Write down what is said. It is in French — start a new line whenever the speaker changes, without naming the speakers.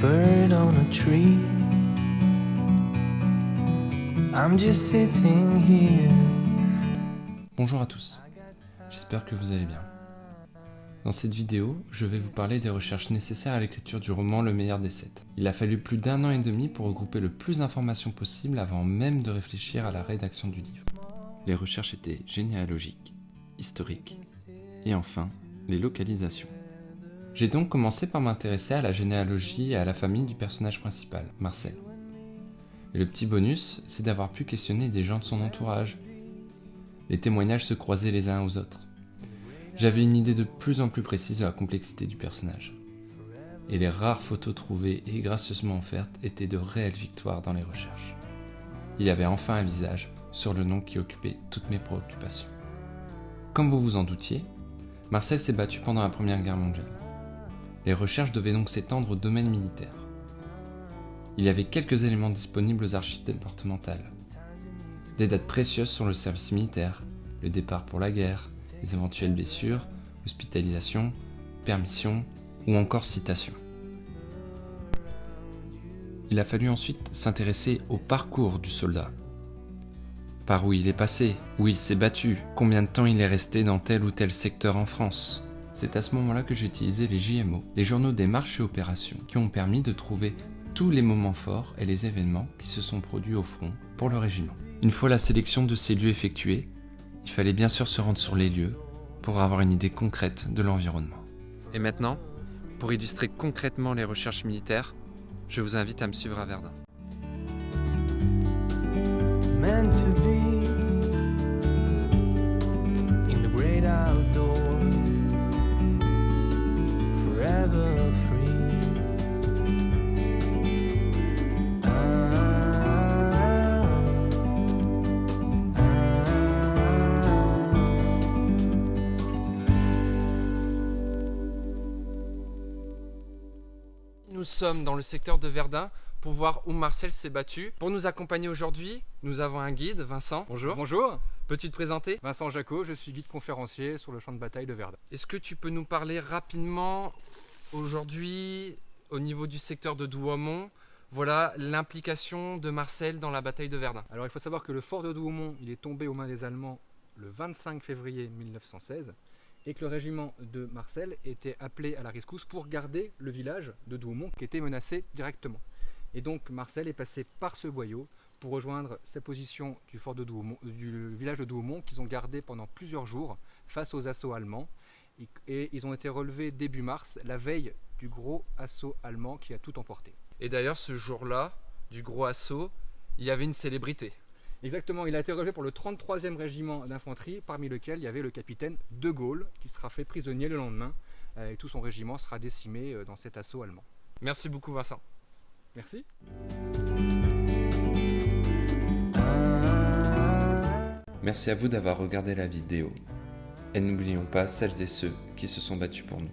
bird on a tree. I'm just sitting here.
Bonjour à tous, j'espère que vous allez bien. Dans cette vidéo, je vais vous parler des recherches nécessaires à l'écriture du roman Le meilleur des sept. Il a fallu plus d'1 an et demi pour regrouper le plus d'informations possible avant même de réfléchir à la rédaction du livre. Les recherches étaient généalogiques, historiques, et enfin, les localisations. J'ai donc commencé par m'intéresser à la généalogie et à la famille du personnage principal, Marcel. Et le petit bonus, c'est d'avoir pu questionner des gens de son entourage. Les témoignages se croisaient les uns aux autres. J'avais une idée de plus en plus précise de la complexité du personnage. Et les rares photos trouvées et gracieusement offertes étaient de réelles victoires dans les recherches. Il y avait enfin un visage sur le nom qui occupait toutes mes préoccupations. Comme vous vous en doutiez, Marcel s'est battu pendant la Première Guerre mondiale. Les recherches devaient donc s'étendre au domaine militaire. Il y avait quelques éléments disponibles aux archives départementales. Des dates précieuses sur le service militaire, le départ pour la guerre, les éventuelles blessures, hospitalisation, permission ou encore citation. Il a fallu ensuite s'intéresser au parcours du soldat. Par où il est passé, où il s'est battu, combien de temps il est resté dans tel ou tel secteur en France. C'est à ce moment-là que j'ai utilisé les JMO, les journaux des marches et opérations, qui ont permis de trouver tous les moments forts et les événements qui se sont produits au front pour le régiment. Une fois la sélection de ces lieux effectuée, il fallait bien sûr se rendre sur les lieux pour avoir une idée concrète de l'environnement. Et maintenant, pour illustrer concrètement les recherches militaires, je vous invite à me suivre à Verdun.
Meant to be in the great outdoors, forever free.
Nous sommes dans le secteur de Verdun pour voir où Marcel s'est battu. Pour nous accompagner aujourd'hui, nous avons un guide, Vincent. Bonjour.
Bonjour,
Peux-tu te présenter ?
Vincent Jacot, je suis guide conférencier sur le champ de bataille de Verdun.
Est-ce que tu peux nous parler rapidement aujourd'hui au niveau du secteur de Douaumont, voilà l'implication de Marcel dans la bataille de Verdun.
Alors il faut savoir que le fort de Douaumont, il est tombé aux mains des Allemands le 25 février 1916 et que le régiment de Marcel était appelé à la rescousse pour garder le village de Douaumont qui était menacé directement. Et donc Marcel est passé par ce boyau pour rejoindre sa position du fort de Douaumont, du village de Douaumont qu'ils ont gardé pendant plusieurs jours face aux assauts allemands. Et ils ont été relevés début mars, la veille du gros assaut allemand qui a tout emporté.
Et d'ailleurs ce jour-là, du gros assaut, il y avait une célébrité.
Exactement, il a été relevé pour le 33e régiment d'infanterie, parmi lequel il y avait le capitaine De Gaulle, qui sera fait prisonnier le lendemain, et tout son régiment sera décimé dans cet assaut allemand.
Merci beaucoup Vincent.
Merci.
Merci à vous d'avoir regardé la vidéo. Et n'oublions pas celles et ceux qui se sont battus pour nous.